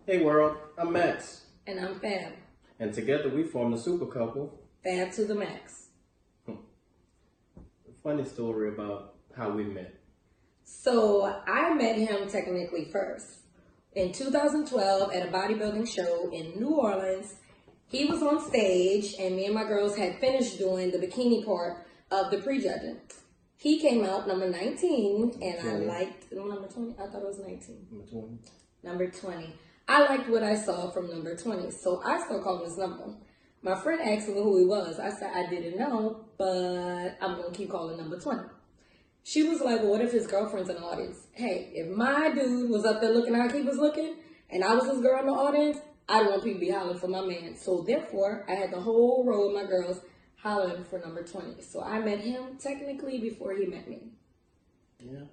Hey world, I'm Max. And I'm Fab. And together we form the super couple. Fab to the max. A funny story about how we met. So I met him technically first. In 2012 at a bodybuilding show in New Orleans, he was on stage and me and my girls had finished doing the bikini part of the prejudging. He came out number 19 and 20. I liked number 20. I thought it was 19. Number 20. Number 20. I liked what I saw from number 20, so I still called his number. My friend asked me who he was. I said I didn't know, but I'm going to keep calling number 20. She was like, well, what if his girlfriend's in the audience? Hey, if my dude was up there looking how he was looking, and I was his girl in the audience, I don't want people to be hollering for my man. So therefore, I had the whole row of my girls hollering for number 20. So I met him technically before he met me. Yeah.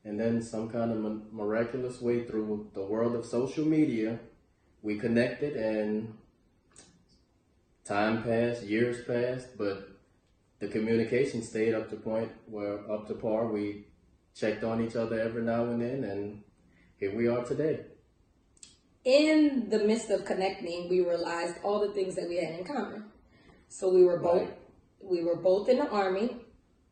And then some kind of miraculous way through the world of social media, we connected and time passed, years passed, but the communication stayed up to par. We checked on each other every now and then, and here we are today. In the midst of connecting, we realized all the things that we had in common. So we were both in the Army.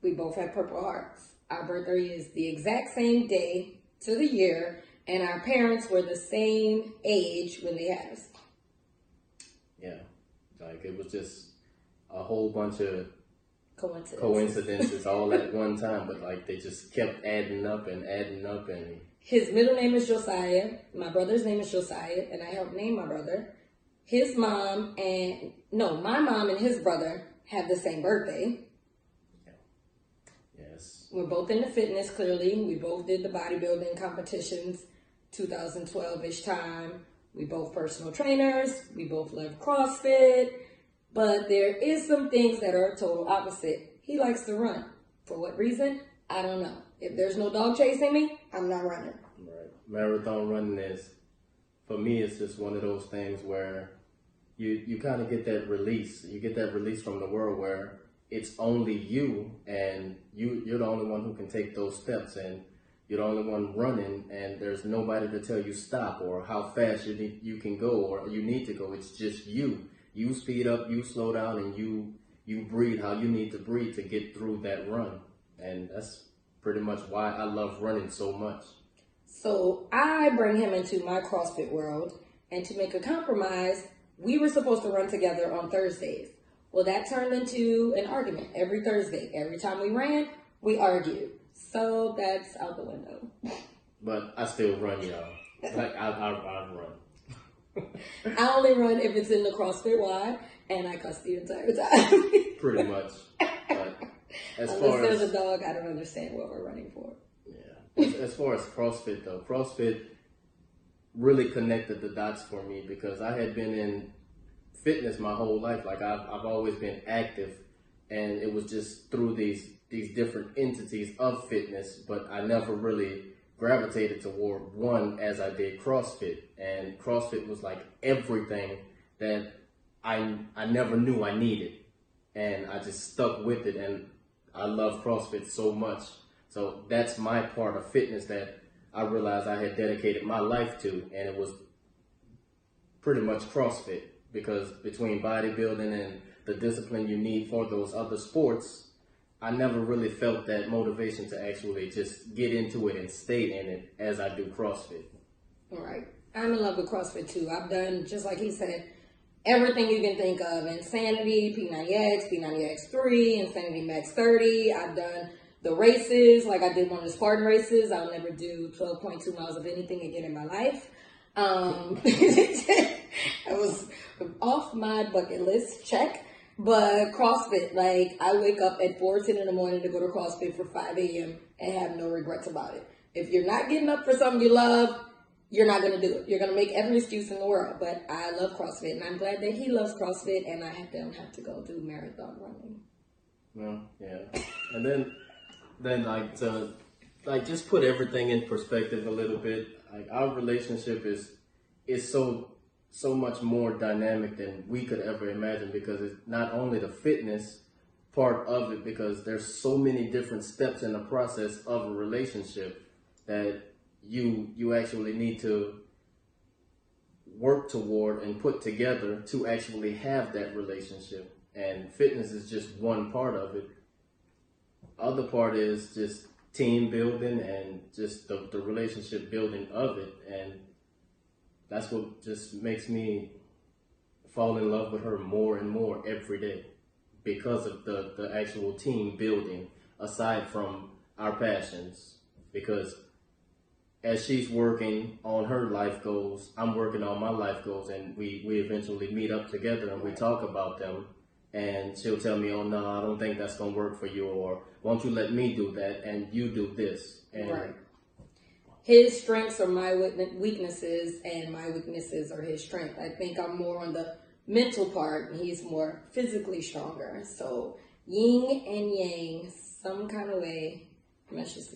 We both had Purple Hearts. Our birthday is the exact same day to the year, and our parents were the same age when they had us. Yeah, like it was just a whole bunch of coincidences all at one time, but like they just kept adding up and his middle name is Josiah. My brother's name is Josiah, and I helped name my brother. My mom and his brother have the same birthday. Yes. We're both into fitness, clearly. We both did the bodybuilding competitions 2012-ish time. We both personal trainers. We both love CrossFit. But there is some things that are total opposite. He likes to run. For what reason? I don't know. If there's no dog chasing me, I'm not running. Right. Marathon running is, for me, it's just one of those things where you kind of get that release. You get that release from the world where it's only you, and you're the only one who can take those steps, and you're the only one running, and there's nobody to tell you stop or how fast you can go or you need to go. It's just you. You speed up, you slow down, and you breathe how you need to breathe to get through that run. And that's pretty much why I love running so much. So I bring him into my CrossFit world, and to make a compromise, we were supposed to run together on Thursdays. Well, that turned into an argument every Thursday. Every time we ran, we argued. So that's out the window. But I still run, y'all. Like I run. I only run if it's in the CrossFit Y, and I cuss the entire time. Pretty much. But unless there's a dog, I don't understand what we're running for. Yeah. As far as CrossFit, though, CrossFit really connected the dots for me because I had been in fitness my whole life. Like I've always been active, and it was just through these different entities of fitness, but I never really gravitated toward one as I did CrossFit. And CrossFit was like everything that I never knew I needed, and I just stuck with it, and I love CrossFit so much. So that's my part of fitness that I realized I had dedicated my life to, and it was pretty much CrossFit. Because between bodybuilding and the discipline you need for those other sports, I never really felt that motivation to actually just get into it and stay in it as I do CrossFit. All right. I'm in love with CrossFit too. I've done, just like he said, everything you can think of. Insanity, P90X, P90X3, Insanity Max 30. I've done the races, like I did one of the Spartan races. I'll never do 12.2 miles of anything again in my life. It was off my bucket list, check. But CrossFit, like I wake up at 4:10 in the morning to go to CrossFit for 5 a.m. and have no regrets about it. If you're not getting up for something you love, you're not going to do it. You're going to make every excuse in the world. But I love CrossFit, and I'm glad that he loves CrossFit, and I don't have to go do marathon running. Well, yeah. And then like to just put everything in perspective a little bit. Like our relationship is so much more dynamic than we could ever imagine, because it's not only the fitness part of it, because there's so many different steps in the process of a relationship that you actually need to work toward and put together to actually have that relationship. And fitness is just one part of it. Other part is just team building and just the relationship building of it. And that's what just makes me fall in love with her more and more every day, because of the actual team building aside from our passions. Because as she's working on her life goals, I'm working on my life goals, and we eventually meet up together and we talk about them. And she'll tell me, oh, no, I don't think that's going to work for you, or won't you let me do that and you do this. And right. His strengths are my weaknesses, and my weaknesses are his strength. I think I'm more on the mental part, and he's more physically stronger. So yin and yang, some kind of way, meshes together.